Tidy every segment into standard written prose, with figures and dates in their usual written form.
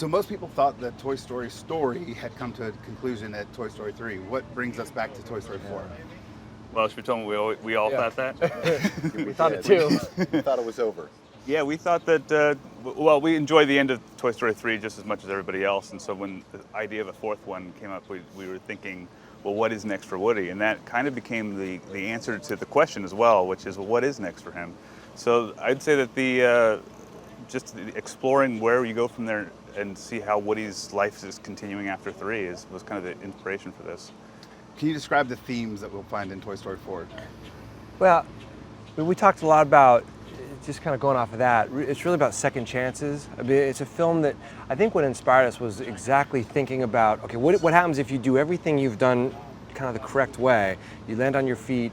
So most people thought that Toy Story story had come to a conclusion at Toy Story 3. What brings us back to Toy Story 4? Well, should we tell them we all thought that? We thought it too. We thought it was over. Yeah, we thought that, well, we enjoyed the end of Toy Story 3 just as much as everybody else, and so when the idea of a fourth one came up, we were thinking, well, what is next for Woody? And that kind of became the answer to the question as well, which is, well, what is next for him? So I'd say that just exploring where you go from there and see how Woody's life is continuing after 3 was kind of the inspiration for this. Can you describe the themes that we'll find in Toy Story 4? Well, we talked a lot about, just kind of going off of that, it's really about second chances. I mean, it's a film that I think what inspired us was exactly thinking about, okay, what happens if you do everything you've done kind of the correct way, you land on your feet,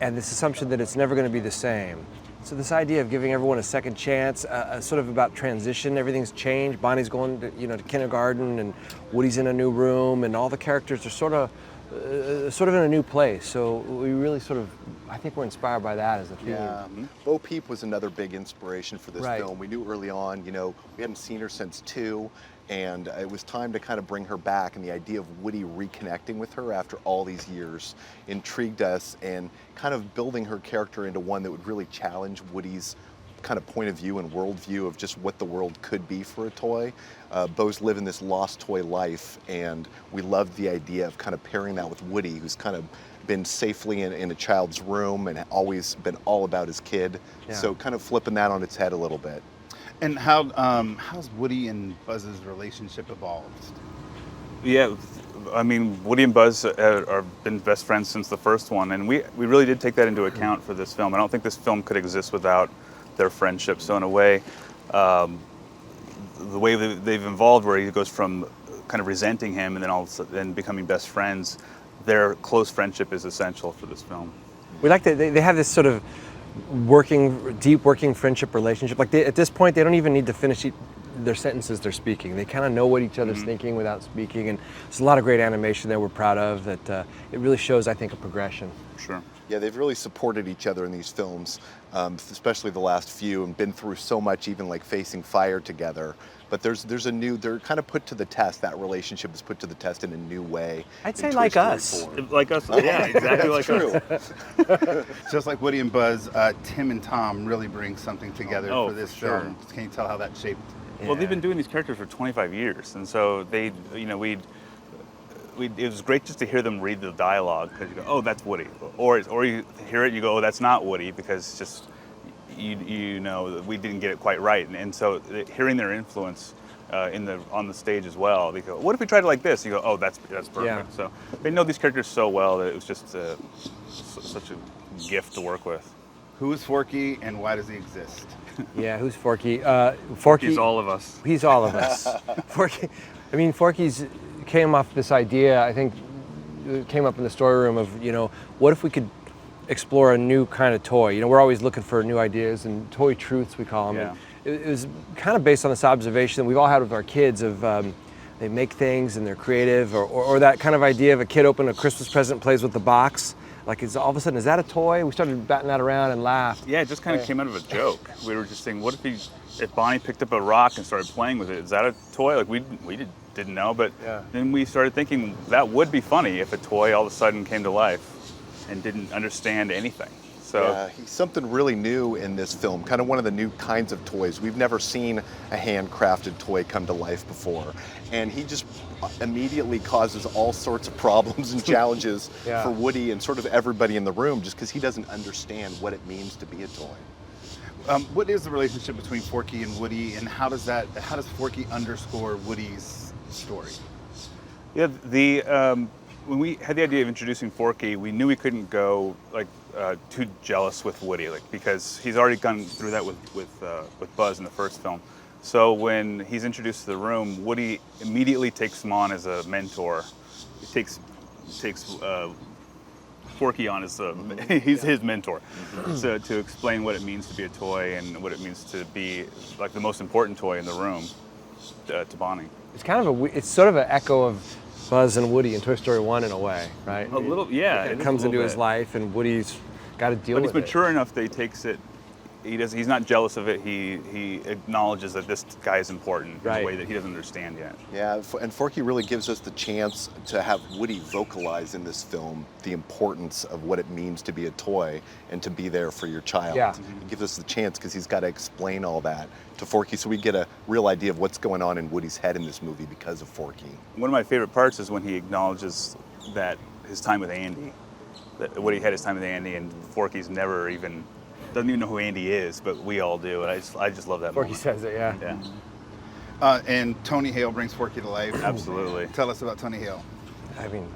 and this assumption that it's never going to be the same. So this idea of giving everyone a second chance, sort of about transition, everything's changed. Bonnie's going to, to kindergarten, and Woody's in a new room, and all the characters are sort of in a new place. So we really I think we're inspired by that as a theme. Yeah. Bo Peep was another big inspiration for this Right. film. We knew early on, we hadn't seen her since 2, and it was time to kind of bring her back, and the idea of Woody reconnecting with her after all these years intrigued us, and kind of building her character into one that would really challenge Woody's kind of point of view and worldview of just what the world could be for a toy. Bo's living this lost toy life, and we loved the idea of kind of pairing that with Woody, who's kind of been safely in a child's room and always been all about his kid. Yeah. So kind of flipping that on its head a little bit. And how's Woody and Buzz's relationship evolved? Yeah, I mean, Woody and Buzz are been best friends since the first one, and we really did take that into account for this film. I don't think this film could exist without their friendship. So in a way, the way they've evolved, where he goes from kind of resenting him and then all of a sudden becoming best friends, their close friendship is essential for this film. We like that they have this sort of deep working friendship relationship. Like at this point, they don't even need to finish their sentences they're speaking. They kind of know what each other's thinking without speaking, and there's a lot of great animation that we're proud of. That it really shows, I think, a progression. Sure. Yeah, they've really supported each other in these films, especially the last few, and been through so much, even like facing fire together. But they're kind of put to the test. That relationship is put to the test in a new way. I'd in say Toy like Story us. 4. Like us, yeah, exactly like True. us. Just like Woody and Buzz, Tim and Tom really bring something together for this for sure. film. Can you tell how that shaped? Well, they've been doing these characters for 25 years, and so they, it was great just to hear them read the dialogue, because you go, oh, that's Woody, or you hear it and you go, oh, that's not Woody, because just we didn't get it quite right, and so hearing their influence on the stage as well, they go, what if we tried it like this? You go, oh, that's perfect. Yeah. So they know these characters so well that it was just such a gift to work with. Who is Forky and why does he exist? Yeah, who's Forky? Forky. He's all of us. He's all of us. Forky's came off this idea, I think, it came up in the story room of, what if we could explore a new kind of toy? We're always looking for new ideas, and toy truths, we call them. Yeah. It was kind of based on this observation that we've all had with our kids of they make things and they're creative, or that kind of idea of a kid opening a Christmas present and plays with the box. Like, all of a sudden, is that a toy? We started batting that around and laughed. Yeah, it just kind of came out of a joke. We were just saying, what if Bonnie picked up a rock and started playing with it? Is that a toy? Like, we didn't know, but then we started thinking that would be funny if a toy all of a sudden came to life and didn't understand anything. So yeah, he's something really new in this film, kind of one of the new kinds of toys. We've never seen a handcrafted toy come to life before. And he just immediately causes all sorts of problems and challenges for Woody and sort of everybody in the room, just because he doesn't understand what it means to be a toy. What is the relationship between Forky and Woody, and how does Forky underscore Woody's story? yeah, when we had the idea of introducing Forky, we knew we couldn't go too jealous with Woody, because he's already gone through that with Buzz in the first film. So when he's introduced to the room, Woody immediately takes him on as a mentor. He takes Forky on as he's his mentor, so to explain what it means to be a toy and what it means to be like the most important toy in the room to Bonnie. It's kind of it's sort of an echo of Buzz and Woody in Toy Story 1 in a way, right? A little, yeah. It comes into his life, and Woody's got to deal But with he's mature enough that he takes it he's not jealous of it. He acknowledges that this guy is important in a way that he doesn't understand yet. Yeah, and Forky really gives us the chance to have Woody vocalize in this film the importance of what it means to be a toy and to be there for your child. Yeah. He gives us the chance because he's got to explain all that to Forky, so we get a real idea of what's going on in Woody's head in this movie because of Forky. One of my favorite parts is when he acknowledges that his time with Andy, that Woody had his time with Andy, and Forky's never even doesn't even know who Andy is, but we all do, and I just love that Forky moment. says it, yeah. Yeah. And Tony Hale brings Forky to life. Absolutely. Tell us about Tony Hale. I mean,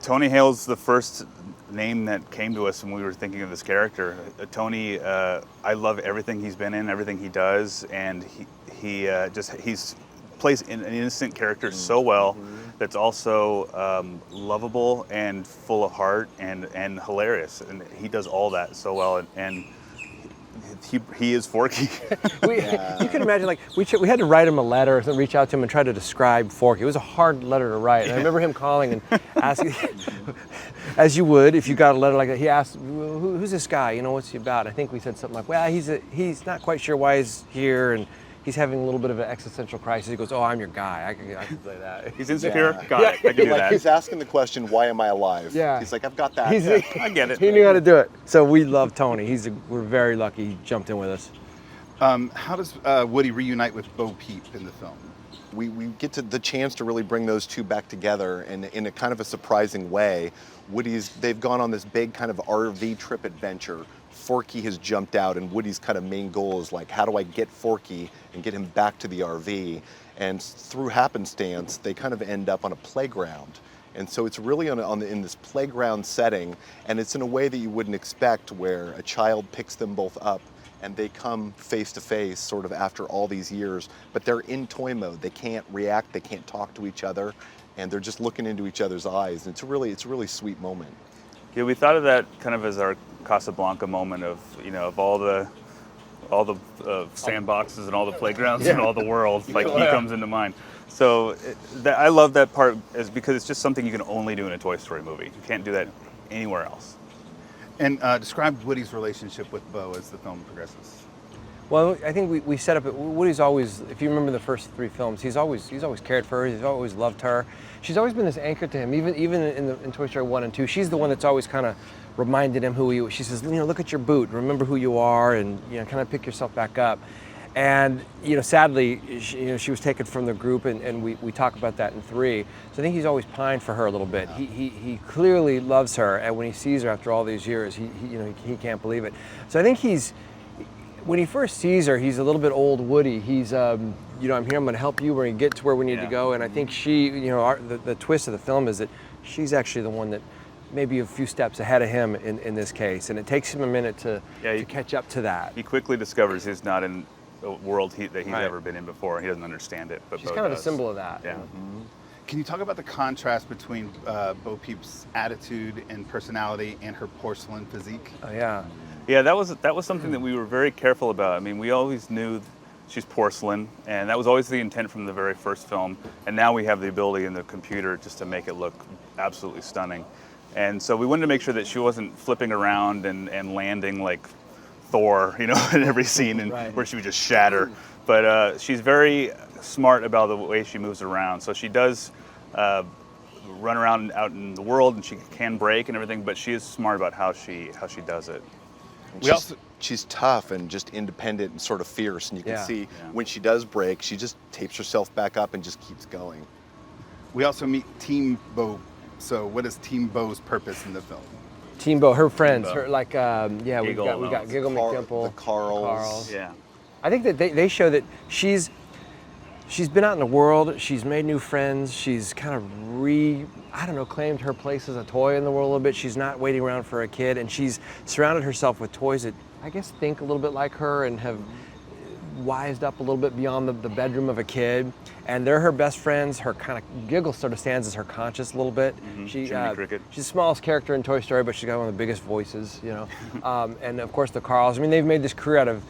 Tony Hale's the first name that came to us when we were thinking of this character. Tony, I love everything he's been in, everything he does, and he's plays an innocent character so well that's also lovable and full of heart and hilarious, and he does all that so well, and he is Forky. You can imagine, like, we had to write him a letter, and reach out to him and try to describe Forky. It was a hard letter to write. And I remember him calling and asking, as you would if you got a letter like that, he asked, who's this guy? You know, what's he about? I think we said something like, well, he's not quite sure why he's here, and he's having a little bit of an existential crisis. He goes, oh, I'm your guy. I can play that. He's insecure? Got it. I can do that. He's asking the question, why am I alive? Yeah. He's like, I've got that. I get it. He knew how to do it. So we love Tony. We're very lucky he jumped in with us. How does Woody reunite with Bo Peep in the film? We get to the chance to really bring those two back together, and in a kind of a surprising way. They've gone on this big kind of RV trip adventure. Forky has jumped out, and Woody's kind of main goal is like, how do I get Forky and get him back to the RV? And through happenstance, they kind of end up on a playground. And so it's really in this playground setting, and it's in a way that you wouldn't expect, where a child picks them both up and they come face to face sort of after all these years, but they're in toy mode. They can't react, they can't talk to each other, and they're just looking into each other's eyes. And it's a really sweet moment. Yeah, we thought of that kind of as our Casablanca moment of, of all the sandboxes and all the playgrounds and all the world, like he comes into mind. So I love that part because it's just something you can only do in a Toy Story movie. You can't do that anywhere else. And describe Woody's relationship with Bo as the film progresses. Well, I think we set up. Woody's always, if you remember the first three films, he's always cared for her. He's always loved her. She's always been this anchor to him. Even in Toy Story 1 and 2, she's the one that's always kind of reminded him who he was. She says, look at your boot, remember who you are, and kind of pick yourself back up. And sadly, she was taken from the group, and we talk about that in 3. So I think he's always pined for her a little bit. He clearly loves her, and when he sees her after all these years, he can't believe it. So I think when he first sees her, he's a little bit old Woody. He's I'm here, I'm going to help you. We're going to get to where we need to go. And I think the twist of the film is that she's actually the one that maybe a few steps ahead of him in this case, and it takes him a minute to catch up to that. He quickly discovers he's not in a world that he's never been in before. He doesn't understand it, but she's Bo kind of does. a symbol of that. Yeah. Mm-hmm. Can you talk about the contrast between Bo Peep's attitude and personality and her porcelain physique? Oh yeah. Yeah, that was something that we were very careful about. I mean, we always knew she's porcelain, and that was always the intent from the very first film. And now we have the ability in the computer just to make it look absolutely stunning. And so we wanted to make sure that she wasn't flipping around and landing like Thor, in every scene, and where she would just shatter. But she's very smart about the way she moves around. So she does run around out in the world, and she can break and everything. But she is smart about how she does it. She's tough and just independent and sort of fierce, and you can see when she does break, she just tapes herself back up and just keeps going. We also meet Team Bo. So what is Team Bo's purpose in the film? Team Bo, her friends, Bo. her we got Giggle McDimple, the Carls. Yeah. I think that they show that she's been out in the world, she's made new friends, she's kind of claimed her place as a toy in the world a little bit. She's not waiting around for a kid, and she's surrounded herself with toys that I guess think a little bit like her and have wised up a little bit beyond the bedroom of a kid. And they're her best friends. Her kind of Giggle sort of stands as her conscience a little bit. Jiminy Cricket. She's the smallest character in Toy Story, but she's got one of the biggest voices, and of course the Carls. I mean, they've made this career out of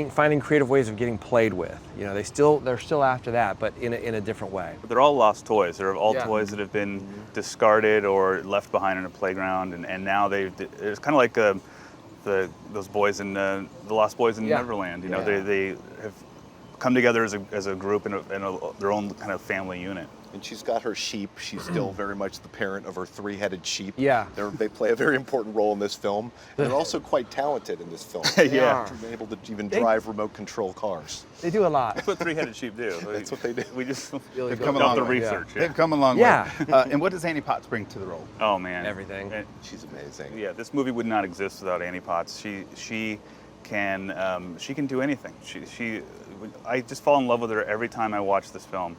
finding creative ways of getting played with. They're still after that, but in a different way. But they're all lost toys. They're all toys that have been discarded or left behind in a playground, and now it's kind of like those boys in the Lost Boys in Yeah. Neverland. You know, Yeah. they have come together as a group in their own kind of family unit. And she's got her sheep. She's still very much the parent of her three-headed sheep. Yeah. They play a very important role in this film. And they're also quite talented in this film. Yeah. They're able to even drive remote control cars. They do a lot. That's what three-headed sheep do. That's what they do. We just Really They've good. come a got long the way. research. Yeah. They've come a long Yeah. way. And what does Annie Potts bring to the role? Oh man, Everything. And, She's amazing. yeah, this movie would not exist without Annie Potts. She can do anything. I just fall in love with her every time I watch this film.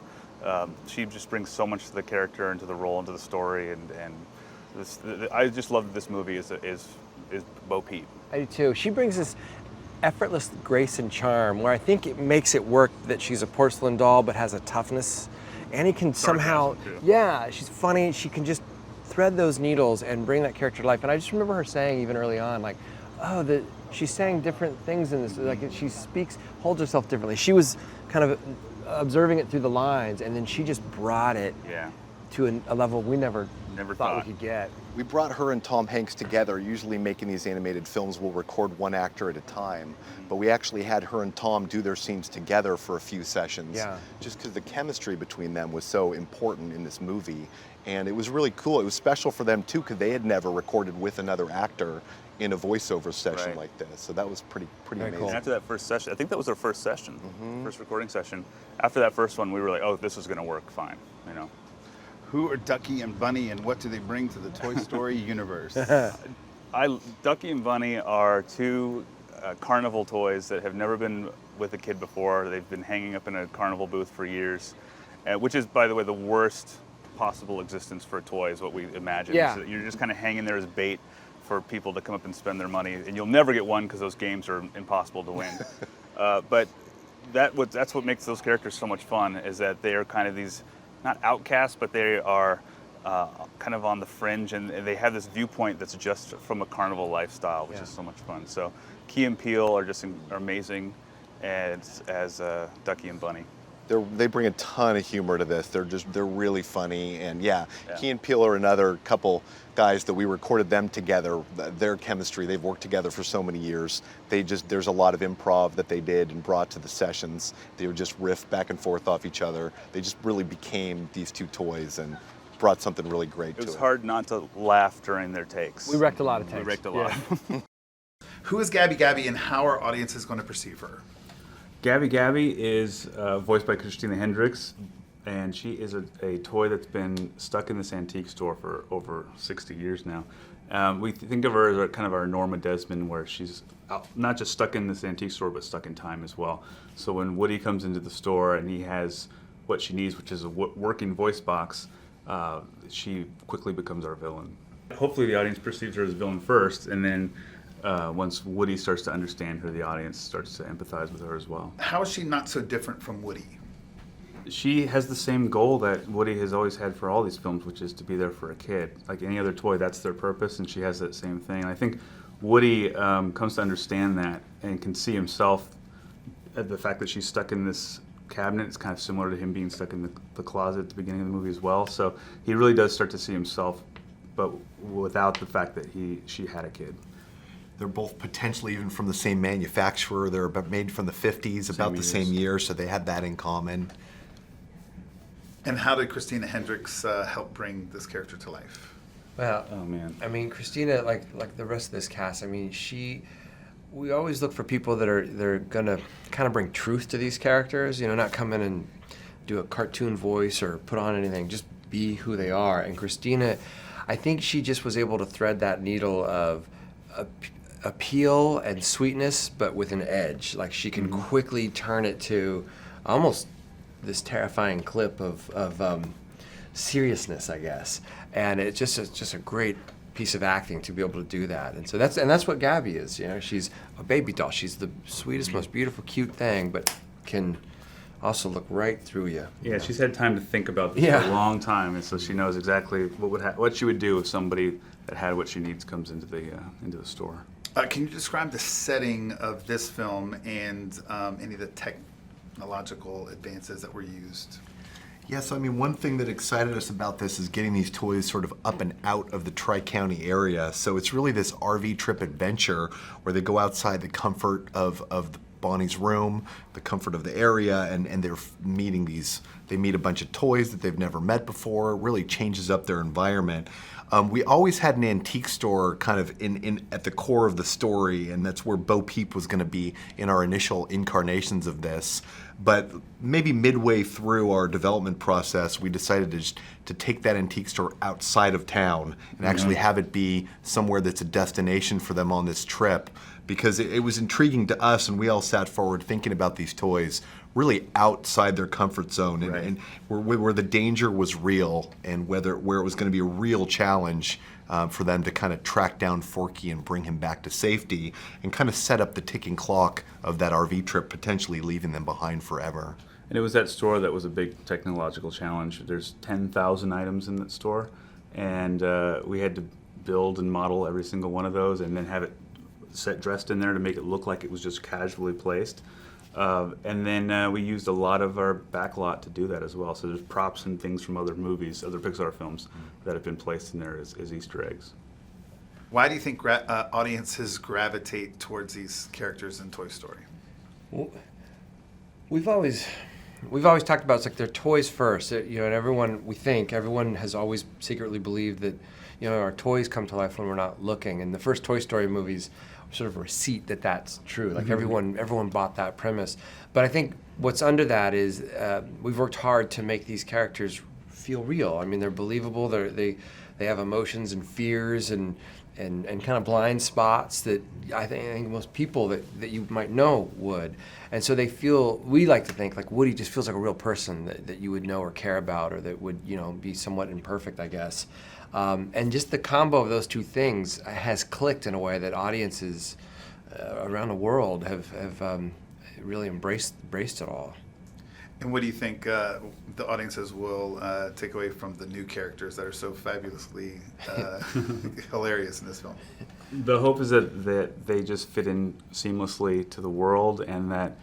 She just brings so much to the character and to the role and to the story, and I just love that this movie is Bo Peep. I do too. She brings this effortless grace and charm where I think it makes it work that she's a porcelain doll but has a toughness. Annie can somehow, too. yeah, she's funny. She can just thread those needles and bring that character to life. And I just remember her saying even early on, like, oh, she's saying different things in this. Like she holds herself differently. She was kind of observing it through the lines, and then she just brought it Yeah, to a level we never Never thought thought. we could get. We brought her and Tom Hanks together. Usually making these animated films, we'll record one actor at a time. But we actually had her and Tom do their scenes together for a few sessions. Yeah. Just because the chemistry between them was so important in this movie. And it was really cool. It was special for them too, because they had never recorded with another actor in a voiceover session Right. like this. So that was pretty Very amazing. cool. and after that first session, I think that was our first session, first recording session. After that first one, we were like, oh, this is going to work fine, you know. Who are Ducky and Bunny, and what do they bring to the Toy Story universe? Ducky and Bunny are two carnival toys that have never been with a kid before. They've been hanging up in a carnival booth for years, which is, by the way, the worst possible existence for a toy is what we imagine. Yeah. So that you're just kind of hanging there as bait for people to come up and spend their money, and you'll never get one because those games are impossible to win. But that's what makes those characters so much fun, is that they are kind of these, not outcasts, but they are kind of on the fringe, and they have this viewpoint that's just from a carnival lifestyle, which is so much fun. So Key and Peele are are amazing as Ducky and Bunny. They bring a ton of humor to this. They're really funny, and yeah. Key and Peele are another couple guys that we recorded them together. Their chemistry, they've worked together for so many years. There's a lot of improv that they did and brought to the sessions. They would just riff back and forth off each other. They just really became these two toys and brought something really great to it. It was hard not to laugh during their takes. We wrecked a lot of We takes. wrecked a lot. Yeah. Who is Gabby, and how are audiences going to perceive her? Gabby is voiced by Christina Hendricks, and she is a toy that's been stuck in this antique store for over 60 years now. We think of her as kind of our Norma Desmond, where she's not just stuck in this antique store, but stuck in time as well. So when Woody comes into the store and he has what she needs, which is a working voice box, she quickly becomes our villain. Hopefully the audience perceives her as a villain first, and then once Woody starts to understand her, the audience starts to empathize with her as well. How is she not so different from Woody? She has the same goal that Woody has always had for all these films, which is to be there for a kid. Like any other toy, that's their purpose, and she has that same thing. And I think Woody comes to understand that and can see himself, the fact that she's stuck in this cabinet is kind of similar to him being stuck in the closet at the beginning of the movie as well. So he really does start to see himself, but without the fact that she had a kid. They're both potentially even from the same manufacturer. They're made from the 50s, about the same year, so they had that in common. And how did Christina Hendricks help bring this character to life? Well, Oh man. I mean, Christina, like the rest of this cast, I mean, we always look for people they're gonna kind of bring truth to these characters, you know, not come in and do a cartoon voice or put on anything, just be who they are. And Christina, I think she just was able to thread that needle of appeal and sweetness, but with an edge. Like she can quickly turn it to almost this terrifying clip of seriousness, I guess. And it's just a great piece of acting to be able to do that. And so that's what Gabby is. You know, she's a baby doll. She's the sweetest, most beautiful, cute thing, but can also look right through you. Yeah, she's had time to think about this for a long time, and so she knows exactly what she would do if somebody that had what she needs comes into the store. Can you describe the setting of this film and any of the technological advances that were used? Yeah, so I mean, one thing that excited us about this is getting these toys sort of up and out of the Tri-County area. So it's really this RV trip adventure where they go outside the comfort of Bonnie's room, the comfort of the area, and they're meeting they meet a bunch of toys that they've never met before. It really changes up their environment. We always had an antique store kind of at the core of the story, and that's where Bo Peep was going to be in our initial incarnations of this. But maybe midway through our development process, we decided to take that antique store outside of town and actually have it be somewhere that's a destination for them on this trip, because it was intriguing to us, and we all sat forward thinking about these toys really outside their comfort zone, and where the danger was real, and where it was going to be a real challenge for them to kind of track down Forky and bring him back to safety, and kind of set up the ticking clock of that RV trip, potentially leaving them behind forever. And it was that store that was a big technological challenge. There's 10,000 items in that store, and we had to build and model every single one of those, and then have it dressed in there to make it look like it was just casually placed. And then we used a lot of our backlot to do that as well. So there's props and things from other movies, other Pixar films, that have been placed in there as Easter eggs. Why do you think audiences gravitate towards these characters in Toy Story? Well, we've always talked about, it's like they're toys first. And everyone has always secretly believed that, our toys come to life when we're not looking. And the first Toy Story movies were sort of a receipt that that's true. Like everyone bought that premise. But I think what's under that is we've worked hard to make these characters feel real. I mean, they're believable. They have emotions and fears and kind of blind spots that I think most people that you might know would. And so we like to think like Woody just feels like a real person that you would know or care about, or that would, be somewhat imperfect, I guess. And just the combo of those two things has clicked in a way that audiences around the world have really embraced it all. And what do you think the audiences will take away from the new characters that are so fabulously hilarious in this film? The hope is that they just fit in seamlessly to the world, and that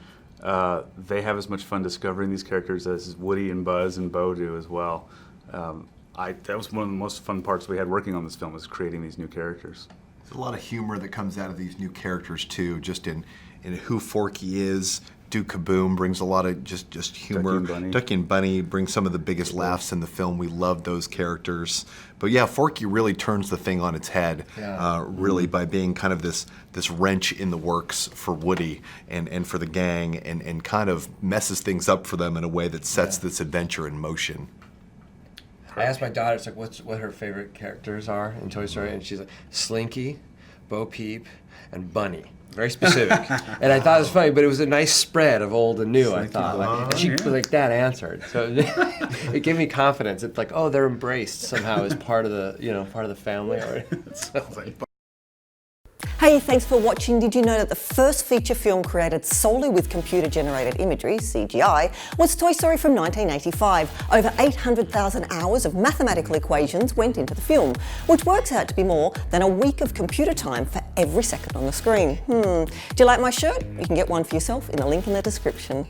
they have as much fun discovering these characters as Woody and Buzz and Bo do as well. That was one of the most fun parts we had working on this film, was creating these new characters. There's a lot of humor that comes out of these new characters too, just in who Forky is. Duke Kaboom brings a lot of just humor. Ducky and Bunny bring some of the biggest laughs in the film. We love those characters. But yeah, Forky really turns the thing on its head, really, by being kind of this wrench in the works for Woody and for the gang, and kind of messes things up for them in a way that sets this adventure in motion. I asked my daughter, it's like, what her favorite characters are in Toy Story, and she's like, Slinky, Bo Peep, and Bunny. Very specific. And I thought it was funny, but it was a nice spread of old and new, Slinky, I thought. And she like that answered. So it gave me confidence. It's like, oh, they're embraced somehow as part of the family. Hey, thanks for watching. Did you know that the first feature film created solely with computer-generated imagery, CGI, was Toy Story from 1985? Over 800,000 hours of mathematical equations went into the film, which works out to be more than a week of computer time for every second on the screen. Do you like my shirt? You can get one for yourself in the link in the description.